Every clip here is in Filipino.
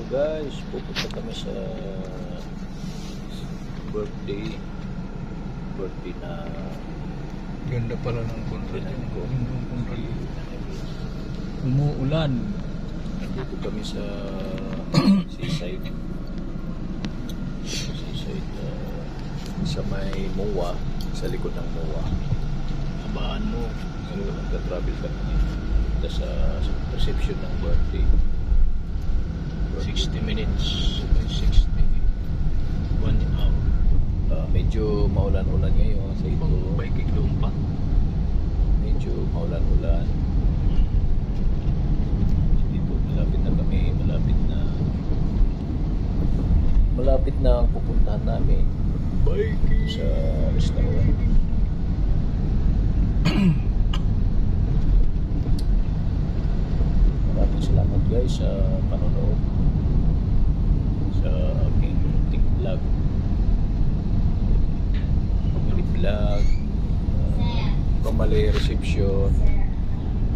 guys, pupunta kami sa birthday na ganda pala ng kontrata ko. Umuulan. Nandito kami sa seaside sa may MOA, sa likod ng MOA. Habaan mo, nagka-travel kami sa reception ng birthday. 60 minutes 60 1 hour. Medyo maulan-ulan ngayon sa ito. Biking doon pa. Medyo maulan-ulan. Dito malapit na kami, malapit na ang pupuntahan namin sa restaurant. Maraming salamat guys sa panonood sa aking munting vlog. Family reception.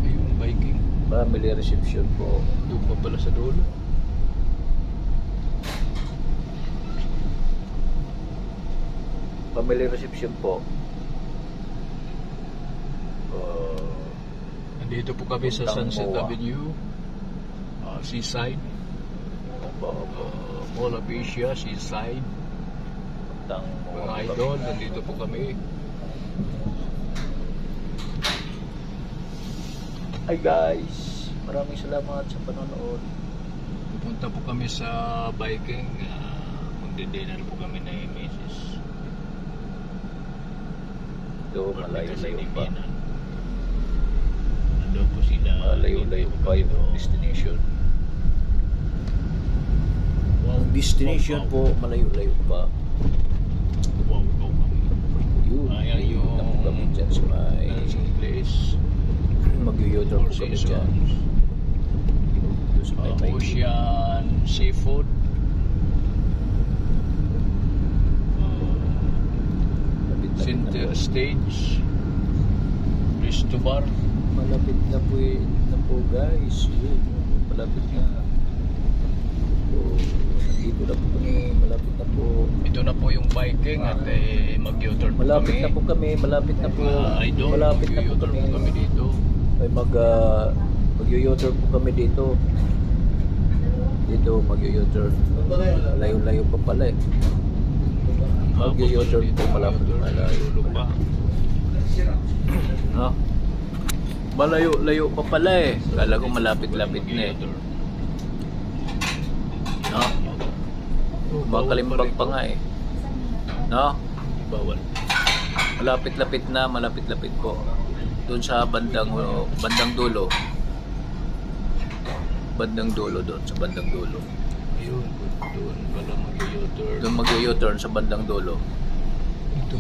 Yung biking. Family reception po. Doon pa pala sa dulo. Family reception po. Nandito po kami sa Sunset Avenue, Seaside. Mall of Asia, Seaside. Mga idol, nandito po kami. Hi guys, maraming salamat sa panonood. Pupunta po kami sa biking. Magdi-dinner po kami na Mrs. Ito, malayo-layo pa. Nandun po sila. Malayo-layo pa yung destination. Ang destination po, malayo-layo pa. Wow, kami. Ayan yung kami dyan sa may place. Mag-u-u-turn po kami dyan. Ocean Seafood. Center Stage. Resto Bar. Malapit na po guys. Malapit na. Dito na po kami. Malapit na po. Ito na po yung biking at mag-u-turn po malapit kami. na po kami. Malapit na po. Idol, Malapit na po mag-u-turn po kami dito. Ay mag-u-u-turn po kami dito. Dito mag-u-u-turn. Layo-layo pa pala eh. Mag-u-u-turn po malapit. Malayo pa. Ha? Malayo-layo pa pala eh. Kala ko malapit-lapit na eh. No? Makalimbag pa nga eh. No? Bawal. Malapit-lapit po. Doon sa bandang dulo. Doon sa bandang dulo. Ayun, doon pala mag-u-turn. Doon mag-u-turn sa bandang dulo. Ito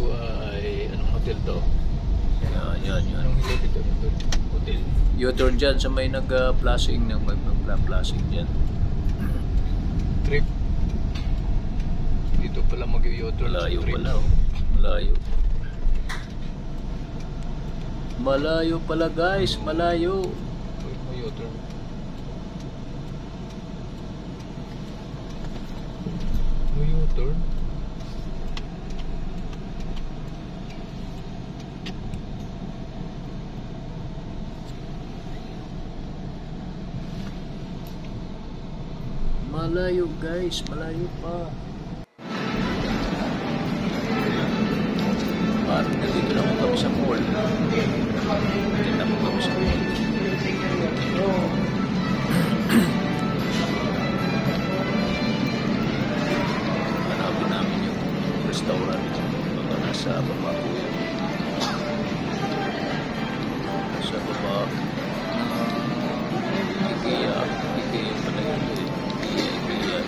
ay anong hotel to? Yan. Anong hotel? U-turn dyan sa may nag-flashing flashing dyan. Trip. Dito pala mag-u-turn. Malayo Trip. pala. Malayo pala guys, malayo. U-turn. U-turn. Malayo guys, malayo pa. Parang nandito na po kami sa mall. Hanapin namin yung restaurant. Baka nasa baba po yun. Nasa baba. IKEA pala yun. IKEA.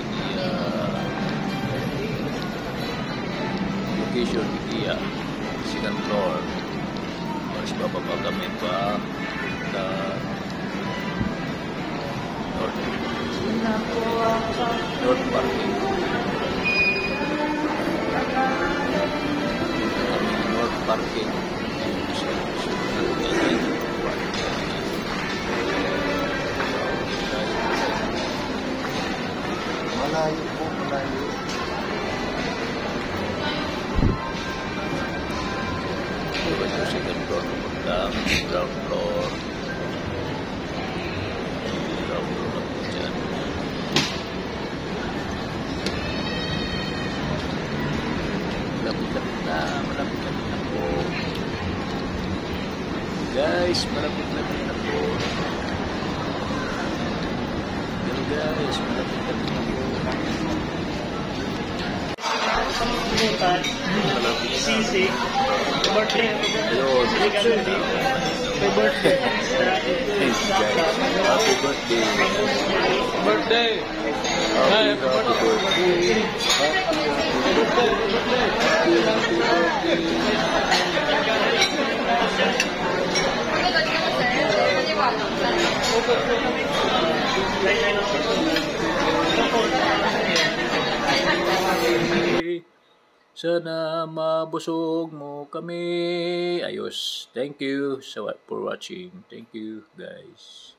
Location IKEA. Second floor. Mas bababa kami pa na North Parking. North Parking. malayo po, malayo. Diba yung second floor pupuntang ground floor. Ground floor na po dyan. Malapit-lapit na, malapit-lapit na po. Guys, malapit-lapit na po. Hello guys, malapit-lapit na po. Sisi, birthday. Ayun. May birthday. Hey guys, happy birthday. Birthday! Happy birthday. Sana mabusog mo kami. Ayos. Thank you for watching. Thank you guys.